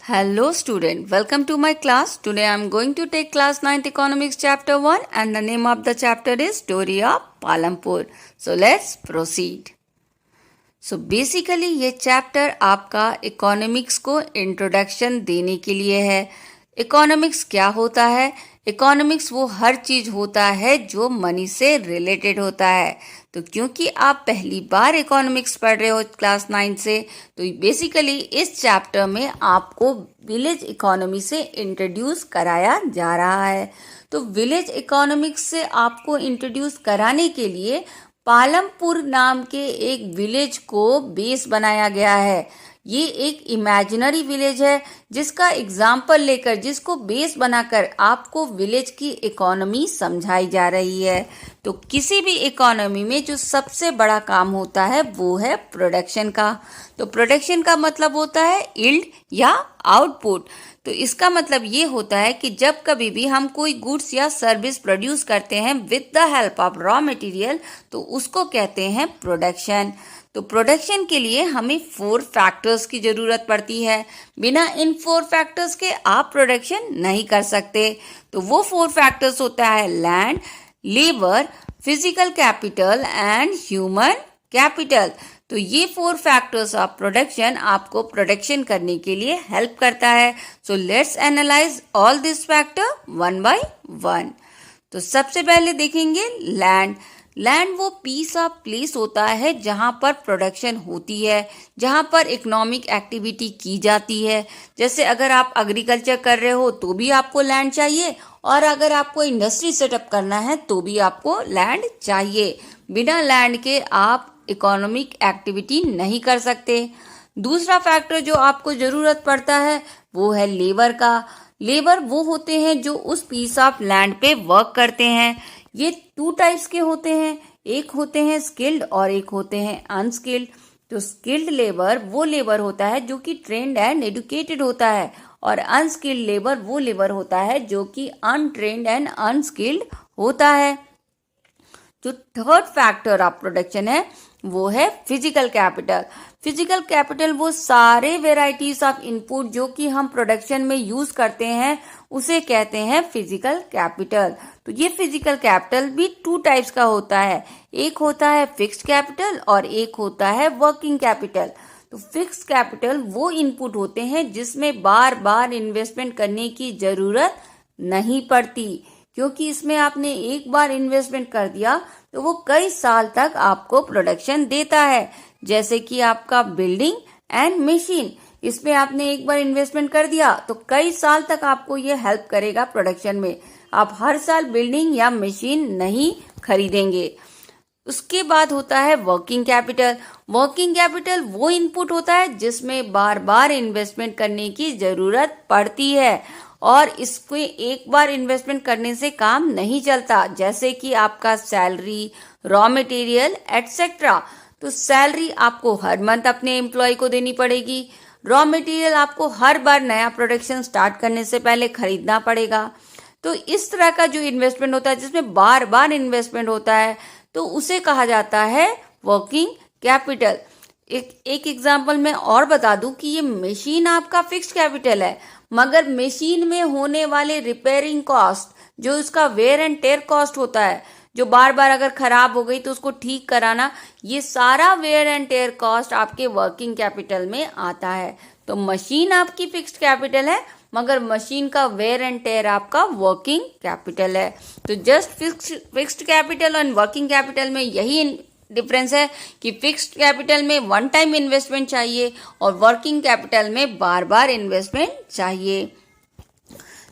Hello student, welcome to my class. Today I am going to take class 9th economics chapter 1 and the name of the chapter is Story of Palampur. So let's proceed. So basically ये chapter आपका economics को introduction देने के लिए है। Economics क्या होता है? इकोनॉमिक्स वो हर चीज होता है जो मनी से रिलेटेड होता है। तो क्योंकि आप पहली बार इकोनॉमिक्स पढ़ रहे हो क्लास 9 से, तो बेसिकली इस चैप्टर में आपको विलेज इकोनॉमी से इंट्रोड्यूस कराया जा रहा है। तो विलेज इकोनॉमिक्स से आपको इंट्रोड्यूस कराने के लिए पालमपुर नाम के एक विलेज को बेस बनाया गया है। ये एक इमेजिनरी विलेज है जिसका एग्जाम्पल लेकर, जिसको बेस बनाकर आपको विलेज की इकोनॉमी समझाई जा रही है। तो किसी भी इकोनॉमी में जो सबसे बड़ा काम होता है वो है प्रोडक्शन का। तो प्रोडक्शन का मतलब होता है यील्ड या आउटपुट। तो इसका मतलब ये होता है कि जब कभी भी हम कोई गुड्स या सर्विस प्रोड्यूस करते हैं with the help of raw material, तो उसको कहते हैं प्रोडक्शन। तो प्रोडक्शन के लिए हमें 4 फैक्टर्स की जरूरत पड़ती है। बिना इन 4 फैक्टर्स के आप प्रोडक्शन नहीं कर सकते। तो वो 4 फैक्टर्स होता है land, labour, physical capital and human capital. तो ये 4 फैक्टर्स ऑफ प्रोडक्शन आपको प्रोडक्शन करने के लिए हेल्प करता है। So let's analyse all this factor one by one. तो सबसे पहले देखेंगे लैंड। लैंड वो पीस ऑफ प्लेस होता है जहां पर प्रोडक्शन होती है, जहां पर इकोनॉमिक एक्टिविटी की जाती है। जैसे अगर आप एग्रीकल्चर कर रहे हो तो भी आपको लैंड चाहिए, और अगर आपको इंडस्ट्री सेटअप करना है तो भी आपको लैंड चाहिए। बिना लैंड के आप इकोनॉमिक एक्टिविटी नहीं कर सकते। दूसरा फैक्टर जो आपको जरूरत पड़ता है वो है लेबर का। लेबर वो होते हैं जो उस पीस ऑफ लैंड पे वर्क करते हैं। ये 2 टाइप्स के होते हैं, एक होते हैं स्किल्ड और एक होते हैं अनस्किल्ड। तो स्किल्ड लेबर वो लेबर होता है जो कि ट्रेन्ड एंड एडुकेटेड होता है, और अनस्किल्ड लेबर वो लेबर होता है जो कि अनट्रेन्ड एंड अनस्किल्ड होता है। जो थर्ड फैक्टर ऑफ प्रोडक्शन है वो है फिजिकल कैपिटल। फिजिकल कैपिटल वो सारे वेराइटीज ऑफ इनपुट जो कि हम प्रोडक्शन में यूज करते हैं उसे कहते हैं फिजिकल कैपिटल। तो ये फिजिकल कैपिटल भी 2 टाइप्स का होता है, एक होता है फिक्स्ड कैपिटल और एक होता है वर्किंग कैपिटल। तो फिक्स्ड कैपिटल वो इनपुट होते हैं जिसमें बार बार इन्वेस्टमेंट करने की जरूरत नहीं पड़ती, क्योंकि इसमें आपने एक बार इन्वेस्टमेंट कर दिया तो वो कई साल तक आपको प्रोडक्शन देता है। जैसे कि आपका बिल्डिंग एंड मशीन, इसमें आपने एक बार इन्वेस्टमेंट कर दिया तो कई साल तक आपको ये हेल्प करेगा प्रोडक्शन में। आप हर साल बिल्डिंग या मशीन नहीं खरीदेंगे। उसके बाद होता है वर्किंग कैपिटल। वर्किंग कैपिटल वो इनपुट होता है जिसमें बार बार इन्वेस्टमेंट करने की जरूरत पड़ती है, और इसको एक बार इन्वेस्टमेंट करने से काम नहीं चलता। जैसे कि आपका सैलरी, रॉ मटेरियल एटसेट्रा। तो सैलरी आपको हर मंथ अपने एम्प्लॉय को देनी पड़ेगी। रॉ मटेरियल आपको हर बार नया प्रोडक्शन स्टार्ट करने से पहले खरीदना पड़ेगा। तो इस तरह का जो इन्वेस्टमेंट होता है जिसमें बार बार इन्वेस्टमेंट होता है तो उसे कहा जाता है वर्किंग कैपिटल। एक एग्जांपल मैं और बता दूं कि ये मशीन आपका फिक्स्ड कैपिटल है, मगर मशीन में होने वाले रिपेयरिंग कॉस्ट, जो इसका वेयर एंड टेयर कॉस्ट होता है, जो बार बार अगर खराब हो गई तो उसको ठीक कराना, ये सारा वेयर एंड टेयर कॉस्ट आपके वर्किंग कैपिटल में आता है। तो मशीन आपकी फिक्स्ड कैपिटल है, मगर मशीन का वेयर एंड टेयर आपका वर्किंग कैपिटल है। तो जस्ट फिक्स्ड कैपिटल और वर्किंग कैपिटल में यही डिफरेंस है कि फिक्स्ड कैपिटल में 1 टाइम इन्वेस्टमेंट चाहिए और वर्किंग कैपिटल में बार बार इन्वेस्टमेंट चाहिए।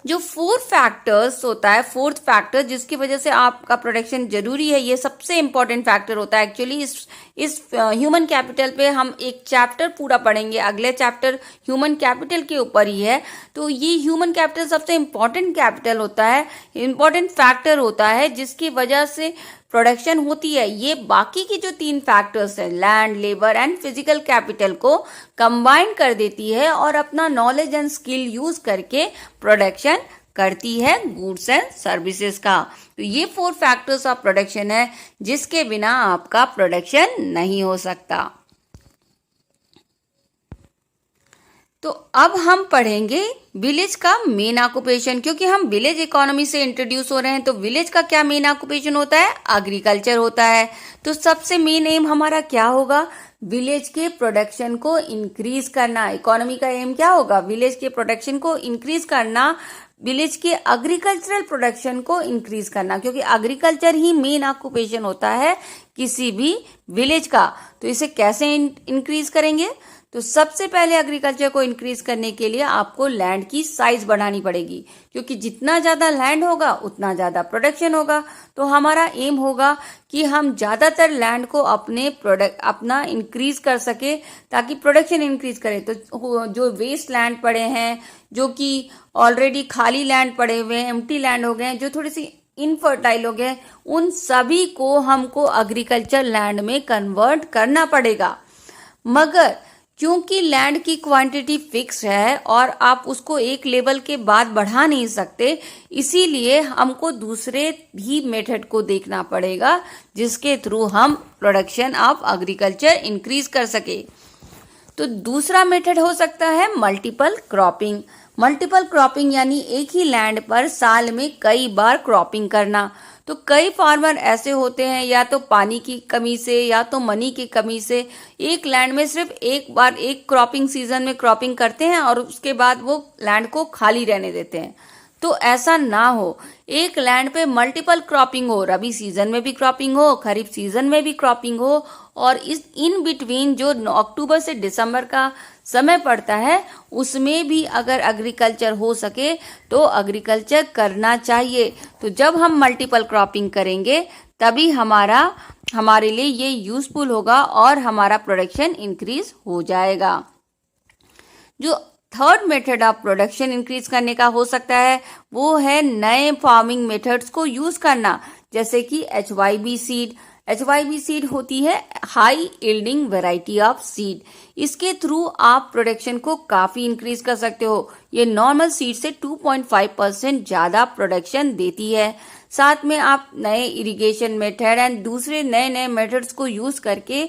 जो 4 फैक्टर्स होता है, 4th फैक्टर जिसकी वजह से आपका प्रोडक्शन जरूरी है, ये सबसे इंपॉर्टेंट फैक्टर होता है। एक्चुअली इस ह्यूमन कैपिटल पे हम एक चैप्टर पूरा पढ़ेंगे, अगले चैप्टर ह्यूमन कैपिटल के ऊपर ही है। तो ये ह्यूमन कैपिटल सबसे इंपॉर्टेंट कैपिटल होता है, इंपॉर्टेंट फैक्टर होता है जिसकी वजह से प्रोडक्शन होती है। ये बाकी की जो 3 फैक्टर्स हैं, land, labour and physical capital, को कंबाइन कर देती है और अपना नॉलेज एंड स्किल यूज करके प्रोडक्शन करती है गुड्स एंड सर्विसेज का। तो ये 4 फैक्टर्स ऑफ प्रोडक्शन है जिसके बिना आपका प्रोडक्शन नहीं हो सकता। तो अब हम पढ़ेंगे विलेज का मेन ऑक्यूपेशन, क्योंकि हम विलेज इकोनॉमी से इंट्रोड्यूस हो रहे हैं। तो विलेज का क्या मेन ऑक्यूपेशन होता है? एग्रीकल्चर होता है। तो सबसे मेन एम हमारा क्या होगा? विलेज के प्रोडक्शन को इंक्रीज करना। इकोनॉमी का एम क्या होगा? विलेज के प्रोडक्शन को इंक्रीज करना, विलेज के एग्रीकल्चरल प्रोडक्शन को इंक्रीज करना, क्योंकि एग्रीकल्चर ही मेन ऑक्यूपेशन होता है किसी भी विलेज का। तो इसे कैसे इंक्रीज करेंगे? तो सबसे पहले एग्रीकल्चर को इंक्रीज करने के लिए आपको लैंड की साइज बढ़ानी पड़ेगी, क्योंकि जितना ज्यादा लैंड होगा उतना ज्यादा प्रोडक्शन होगा। तो हमारा एम होगा कि हम ज्यादातर लैंड को अपना इंक्रीज कर सके, ताकि प्रोडक्शन इंक्रीज करे। तो जो वेस्ट लैंड पड़े हैं, जो कि ऑलरेडी खाली लैंड पड़े हुए हैं, एम्प्टी लैंड हो गए हैं, जो थोड़ी सी इनफर्टाइल हो गए, उन सभी को हमको एग्रीकल्चर लैंड में कन्वर्ट करना पड़ेगा। मगर क्योंकि लैंड की क्वांटिटी फिक्स है और आप उसको एक लेवल के बाद बढ़ा नहीं सकते, इसीलिए हमको दूसरे भी मेथड को देखना पड़ेगा, जिसके थ्रू हम प्रोडक्शन ऑफ एग्रीकल्चर इंक्रीज कर सके। तो दूसरा मेथड हो सकता है मल्टीपल क्रॉपिंग। मल्टीपल क्रॉपिंग यानी एक ही लैंड पर साल में कई बार क्रॉपिंग करना। तो कई फार्मर ऐसे होते हैं, या तो पानी की कमी से या तो मनी की कमी से, एक लैंड में सिर्फ एक बार एक क्रॉपिंग सीजन में क्रॉपिंग करते हैं और उसके बाद वो लैंड को खाली रहने देते हैं। तो ऐसा ना हो, एक लैंड पे मल्टीपल क्रॉपिंग हो, रबी सीजन में भी क्रॉपिंग हो, खरीफ सीजन में भी क्रॉपिंग हो, और इस इन बिटवीन जो अक्टूबर से दिसंबर का समय पड़ता है उसमें भी अगर एग्रीकल्चर हो सके तो एग्रीकल्चर करना चाहिए। तो जब हम मल्टीपल क्रॉपिंग करेंगे तभी हमारे लिए ये यूजफुल होगा और हमारा प्रोडक्शन इंक्रीज हो जाएगा। जो third method of production increase करने का हो सकता है वो है नए फार्मिंग मेथड्स को यूज करना, जैसे कि HYB सीड। HYB सीड होती है high yielding variety of seed. इसके थ्रू आप प्रोडक्शन को काफी इंक्रीज कर सकते हो। ये नॉर्मल सीड से 2.5% ज्यादा प्रोडक्शन देती है। साथ में आप नए इरिगेशन मेथड एंड दूसरे नए नए मेथड्स को यूज करके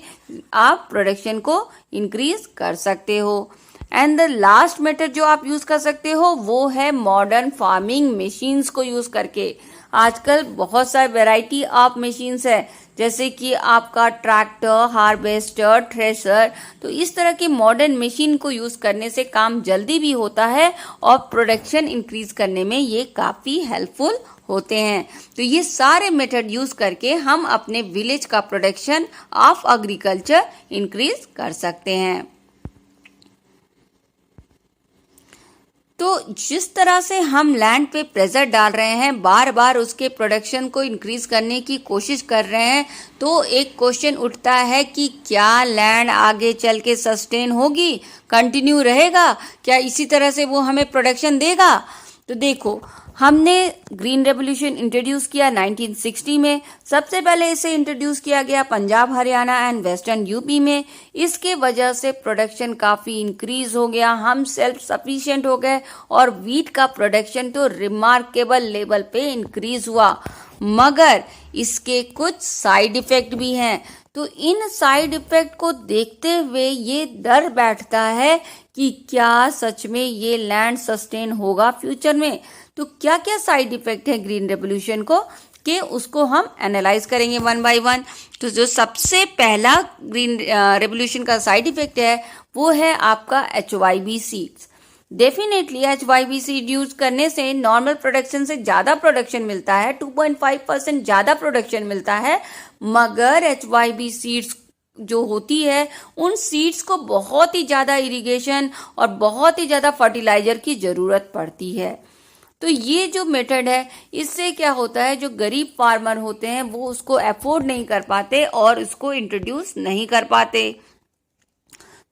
आप प्रोडक्शन को इंक्रीज कर सकते हो। एंड द लास्ट मेथड जो आप यूज कर सकते हो वो है मॉडर्न फार्मिंग मशीन्स को यूज करके। आजकल बहुत सारी वैरायटी ऑफ मशीन्स है, जैसे कि आपका ट्रैक्टर, हार्वेस्टर, थ्रेशर। तो इस तरह की मॉडर्न मशीन को यूज करने से काम जल्दी भी होता है और प्रोडक्शन इंक्रीज करने में ये काफी हेल्पफुल होते हैं। तो ये सारे मेथड यूज करके हम अपने विलेज का प्रोडक्शन ऑफ एग्रीकल्चर इंक्रीज कर सकते हैं। तो जिस तरह से हम लैंड पे प्रेशर डाल रहे हैं, बार बार उसके प्रोडक्शन को इंक्रीज करने की कोशिश कर रहे हैं, तो एक क्वेश्चन उठता है कि क्या लैंड आगे चल के सस्टेन होगी, कंटिन्यू रहेगा, क्या इसी तरह से वो हमें प्रोडक्शन देगा? तो देखो, हमने ग्रीन रेवोल्यूशन इंट्रोड्यूस किया 1960 में। सबसे पहले इसे इंट्रोड्यूस किया गया Punjab, Haryana and western UP में। इसके वजह से प्रोडक्शन काफ़ी इंक्रीज हो गया, हम सेल्फ सफिशिएंट हो गए और वीट का प्रोडक्शन तो रिमार्केबल लेवल पे इंक्रीज हुआ। मगर इसके कुछ साइड इफेक्ट भी हैं। तो इन साइड इफेक्ट को देखते हुए ये डर बैठता है कि क्या सच में ये लैंड सस्टेन होगा फ्यूचर में। तो क्या क्या साइड इफेक्ट है ग्रीन रेवोल्यूशन को, कि उसको हम एनालाइज करेंगे वन बाय वन। तो जो सबसे पहला ग्रीन रेवोल्यूशन का साइड इफेक्ट है वो है आपका HYB seeds. Definitely HYB seed use करने से नॉर्मल प्रोडक्शन से ज्यादा प्रोडक्शन मिलता है, 2.5% ज्यादा प्रोडक्शन मिलता है। मगर HYB सीड्स जो होती है, उन सीड्स को बहुत ही ज्यादा इरिगेशन और बहुत ही ज्यादा फर्टिलाइजर की जरूरत पड़ती है। तो ये जो मेथड है, इससे क्या होता है, जो गरीब फार्मर होते हैं वो उसको अफोर्ड नहीं कर पाते और इसको इंट्रोड्यूस नहीं कर पाते।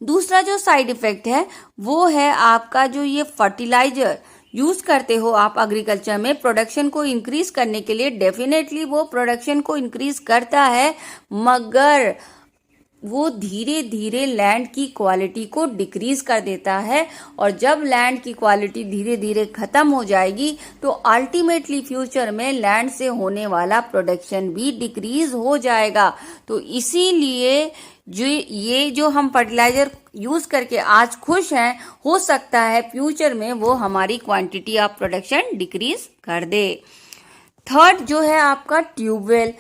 दूसरा जो साइड इफेक्ट है वो है आपका जो ये फर्टिलाइजर यूज करते हो आप एग्रीकल्चर में प्रोडक्शन को इंक्रीज करने के लिए। डेफिनेटली वो प्रोडक्शन को इंक्रीज करता है, मगर वो धीरे धीरे लैंड की क्वालिटी को डिक्रीज कर देता है, और जब लैंड की क्वालिटी धीरे धीरे खत्म हो जाएगी तो अल्टीमेटली फ्यूचर में लैंड से होने वाला प्रोडक्शन भी डिक्रीज हो जाएगा। तो इसीलिए ये जो हम फर्टिलाइजर यूज करके आज खुश हैं, हो सकता है फ्यूचर में वो हमारी क्वांटिटी ऑफ प्रोडक्शन डिक्रीज कर दे। थर्ड जो है आपका ट्यूबवेल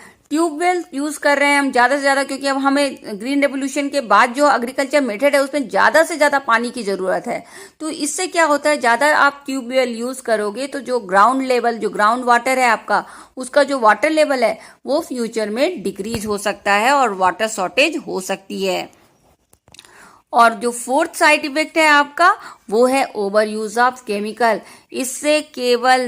यूज कर रहे हैं हम ज्यादा से ज्यादा, क्योंकि अब हमें ग्रीन रेवोल्यूशन के बाद जो एग्रीकल्चर मेथड है उसमें ज्यादा से ज्यादा पानी की जरूरत है। तो इससे क्या होता है, ज्यादा आप ट्यूबवेल यूज करोगे तो जो ग्राउंड लेवल, जो ग्राउंड वाटर है आपका, उसका जो वाटर लेवल है वो फ्यूचर में डिक्रीज हो सकता है और वाटर शॉर्टेज हो सकती है। और जो फोर्थ साइड इफेक्ट है आपका वो है ओवर यूज ऑफ केमिकल। इससे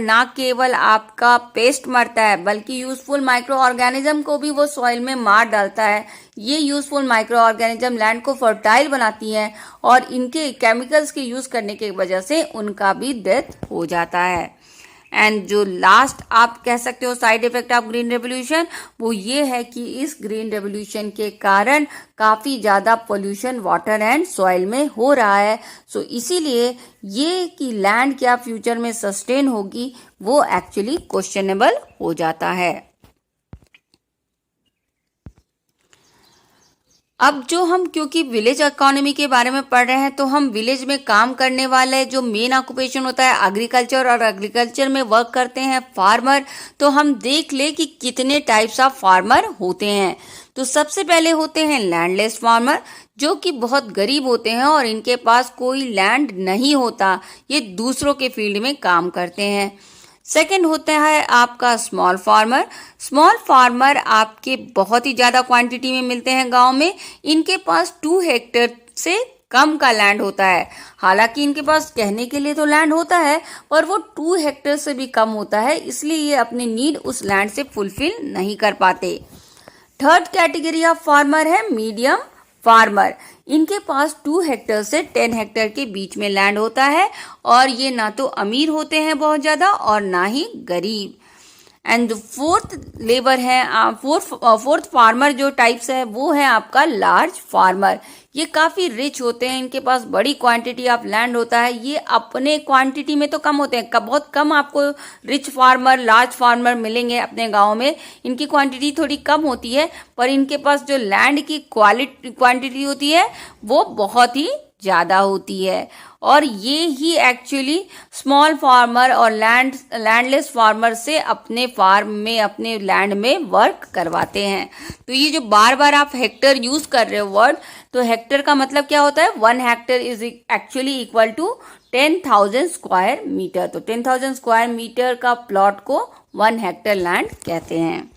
ना केवल आपका पेस्ट मरता है, बल्कि यूजफुल माइक्रो ऑर्गेनिज्म को भी वो सॉइल में मार डालता है। ये यूजफुल माइक्रो ऑर्गेनिज्म लैंड को फर्टाइल बनाती है और इनके केमिकल्स के यूज करने की वजह से उनका भी डेथ हो जाता है। एंड जो लास्ट आप कह सकते हो side effect of green revolution, वो ये है कि इस ग्रीन रेवोल्यूशन के कारण काफी ज्यादा पोल्यूशन वाटर एंड सॉइल में हो रहा है। सो इसीलिए ये कि लैंड क्या फ्यूचर में सस्टेन होगी वो एक्चुअली क्वेश्चनेबल हो जाता है। अब जो हम क्योंकि विलेज इकोनॉमी के बारे में पढ़ रहे हैं, तो हम विलेज में काम करने वाले जो मेन ऑक्यूपेशन होता है एग्रीकल्चर, और एग्रीकल्चर में वर्क करते हैं फार्मर। तो हम देख ले कि कितने टाइप्स ऑफ फार्मर होते हैं। तो सबसे पहले होते हैं लैंडलेस फार्मर, जो कि बहुत गरीब होते हैं और इनके पास कोई लैंड नहीं होता, ये दूसरों के फील्ड में काम करते हैं। सेकंड होता है आपका स्मॉल फार्मर आपके बहुत ही ज्यादा क्वांटिटी में मिलते हैं गांव में। इनके पास 2 हेक्टेयर से कम का लैंड होता है। हालांकि इनके पास कहने के लिए तो लैंड होता है, पर वो 2 हेक्टेयर से भी कम होता है, इसलिए ये अपनी नीड उस लैंड से फुलफिल नहीं कर पाते। थर्ड कैटेगरी ऑफ फार्मर है मीडियम फार्मर। इनके पास 2 हेक्टेयर से 10 हेक्टेयर के बीच में लैंड होता है, और ये ना तो अमीर होते हैं बहुत ज्यादा और ना ही गरीब। एंड फोर्थ फार्मर जो टाइप्स है वो है आपका लार्ज फार्मर। ये काफी रिच होते हैं, इनके पास बड़ी क्वांटिटी ऑफ लैंड होता है। ये अपने क्वांटिटी में तो कम होते हैं, बहुत कम आपको रिच फार्मर, लार्ज फार्मर मिलेंगे अपने गांव में। इनकी क्वांटिटी थोड़ी कम होती है, पर इनके पास जो लैंड की क्वांटिटी होती है वो बहुत ही ज्यादा होती है। और ये ही एक्चुअली स्मॉल फार्मर और लैंडलेस फार्मर से अपने फार्म में, अपने लैंड में वर्क करवाते हैं। तो ये जो बार बार आप हेक्टेयर यूज कर रहे हो वर्ड, तो हेक्टेयर का मतलब क्या होता है, 1 hectare is actually equal to 10,000 square metre. तो 10,000 स्क्वायर मीटर का प्लॉट को 1 हेक्टेयर लैंड कहते हैं।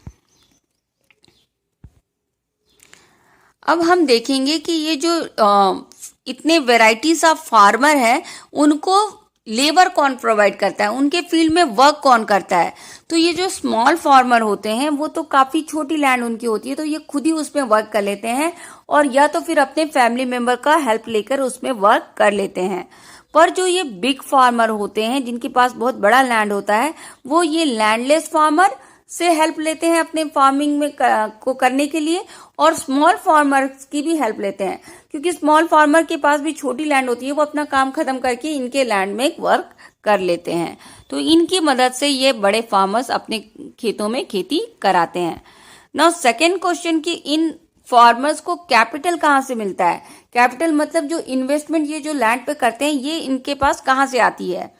अब हम देखेंगे कि ये जो इतने वेराइटीज ऑफ फार्मर है, उनको लेबर कौन प्रोवाइड करता है, उनके फील्ड में वर्क कौन करता है। तो ये जो स्मॉल फार्मर होते हैं वो तो काफी छोटी लैंड उनकी होती है, तो ये खुद ही उसमें वर्क कर लेते हैं, और या तो फिर अपने फैमिली मेंबर का हेल्प लेकर उसमें वर्क कर लेते हैं। पर जो ये बिग फार्मर होते हैं, जिनके पास बहुत बड़ा लैंड होता है, वो ये लैंडलेस फार्मर से हेल्प लेते हैं अपने फार्मिंग में को करने के लिए, और स्मॉल फार्मर्स की भी हेल्प लेते हैं, क्योंकि स्मॉल फार्मर के पास भी छोटी लैंड होती है, वो अपना काम खत्म करके इनके लैंड में वर्क कर लेते हैं। तो इनकी मदद से ये बड़े फार्मर्स अपने खेतों में खेती कराते हैं। नाउ सेकेंड क्वेश्चन कि इन फार्मर्स को कैपिटल कहाँ से मिलता है। कैपिटल मतलब जो इन्वेस्टमेंट ये जो लैंड पे करते हैं, ये इनके पास कहाँ से आती है।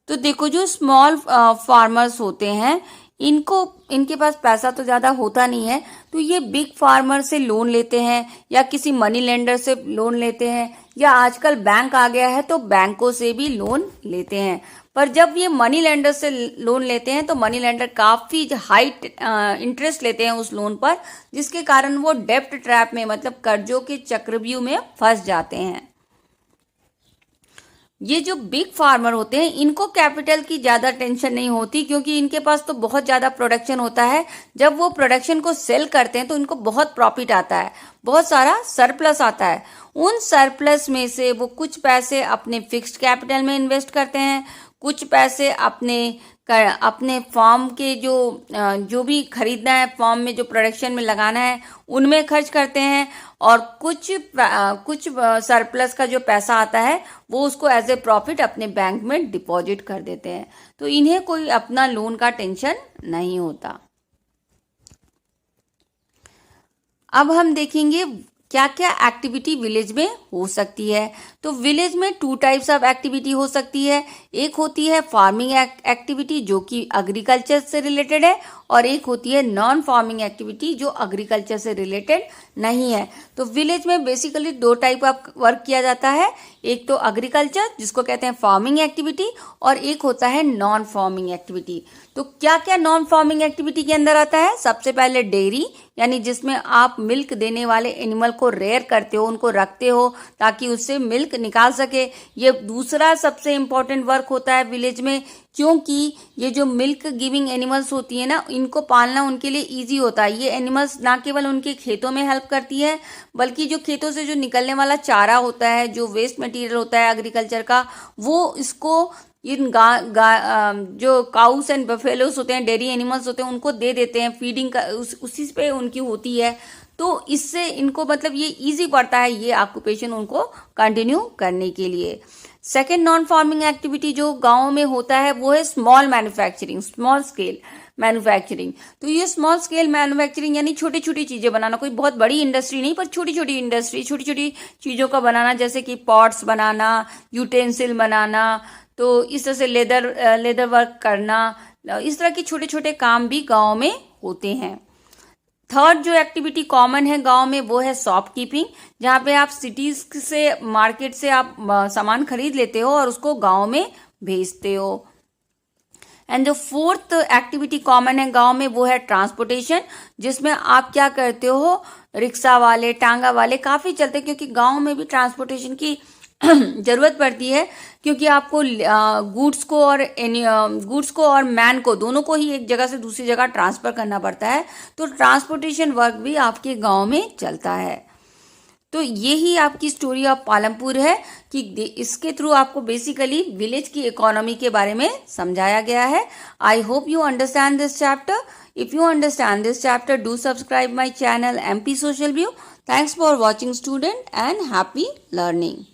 तो देखो, जो स्मॉल फार्मर्स होते हैं, इनके पास पैसा तो ज्यादा होता नहीं है, तो ये बिग फार्मर से लोन लेते हैं, या किसी मनी लेंडर से लोन लेते हैं, या आजकल बैंक आ गया है तो बैंकों से भी लोन लेते हैं। पर जब ये मनी लेंडर से लोन लेते हैं तो मनी लेंडर काफी हाई इंटरेस्ट लेते हैं उस लोन पर, जिसके कारण वो डेब्ट ट्रैप में, मतलब कर्जों के चक्रव्यूह में फंस जाते हैं। ये जो बिग फार्मर होते हैं, इनको कैपिटल की ज्यादा टेंशन नहीं होती, क्योंकि इनके पास तो बहुत ज्यादा प्रोडक्शन होता है। जब वो प्रोडक्शन को सेल करते हैं तो इनको बहुत प्रॉफिट आता है। बहुत सारा सरप्लस आता है। उन सरप्लस में से वो कुछ पैसे अपने फिक्स्ड कैपिटल में इन्वेस्ट करते हैं, कुछ पैसे अपने फार्म के जो भी खरीदना है, फार्म में जो प्रोडक्शन में लगाना है उनमें खर्च करते हैं, और कुछ सरप्लस का जो पैसा आता है वो उसको एज ए प्रॉफिट अपने बैंक में डिपॉजिट कर देते हैं। तो इन्हें कोई अपना लोन का टेंशन नहीं होता। अब हम देखेंगे क्या क्या एक्टिविटी विलेज में हो सकती है। तो विलेज में 2 टाइप्स ऑफ एक्टिविटी हो सकती है। एक होती है फार्मिंग एक्टिविटी जो कि एग्रीकल्चर से रिलेटेड है, और एक होती है नॉन फार्मिंग एक्टिविटी जो एग्रीकल्चर से रिलेटेड नहीं है। तो विलेज में बेसिकली 2 टाइप ऑफ वर्क किया जाता है। एक तो एग्रीकल्चर जिसको कहते हैं फार्मिंग एक्टिविटी, और एक होता है नॉन फार्मिंग एक्टिविटी। तो क्या क्या नॉन फार्मिंग एक्टिविटी के अंदर आता है? सबसे पहले डेयरी, यानी जिसमें आप मिल्क देने वाले एनिमल को रेयर करते हो, उनको रखते हो ताकि उससे मिल्क निकाल सके। ये दूसरा सबसे इम्पोर्टेंट वर्क होता है विलेज में, क्योंकि ये जो मिल्क गिविंग एनिमल्स होती है ना, इनको पालना उनके लिए इजी होता है। ये एनिमल्स ना केवल उनके खेतों में हेल्प करती है, बल्कि जो खेतों से जो निकलने वाला चारा होता है, जो वेस्ट मटेरियल होता है एग्रीकल्चर का, वो इसको इन जो काउस एंड बफेलोस होते हैं, डेयरी एनिमल्स होते हैं, उनको दे देते हैं। फीडिंग का उसी पे उनकी होती है, तो इससे इनको मतलब ये इजी पड़ता है ये ऑक्यूपेशन उनको कंटिन्यू करने के लिए। सेकेंड नॉन फार्मिंग एक्टिविटी जो गाँव में होता है वो है small manufacturing, small scale manufacturing. तो ये स्मॉल स्केल मैन्युफैक्चरिंग यानी छोटी छोटी चीज़ें बनाना, कोई बहुत बड़ी इंडस्ट्री नहीं पर छोटी छोटी इंडस्ट्री, छोटी छोटी चीज़ों का बनाना, जैसे कि पॉट्स बनाना, यूटेंसिल बनाना, तो इस तरह से लेदर वर्क करना, इस तरह के छोटे छोटे काम भी गाँव में होते हैं। थर्ड जो एक्टिविटी कॉमन है गांव में वो है शॉपकीपिंग, जहाँ पे आप सिटीज से मार्केट से आप सामान खरीद लेते हो और उसको गांव में भेजते हो। एंड जो फोर्थ एक्टिविटी कॉमन है गांव में वो है ट्रांसपोर्टेशन, जिसमें आप क्या करते हो, रिक्शा वाले, टांगा वाले काफ़ी चलते हैं, क्योंकि गांव में भी ट्रांसपोर्टेशन की ज़रूरत पड़ती है, क्योंकि आपको गुड्स को और मैन को, दोनों को ही एक जगह से दूसरी जगह ट्रांसफ़र करना पड़ता है। तो ट्रांसपोर्टेशन वर्क भी आपके गांव में चलता है। तो यही आपकी स्टोरी ऑफ पालमपुर है कि इसके थ्रू आपको बेसिकली विलेज की इकोनॉमी के बारे में समझाया गया है। I hope you understand this chapter. If you understand this chapter, do subscribe my channel MP Social View. Thanks for watching student and happy learning.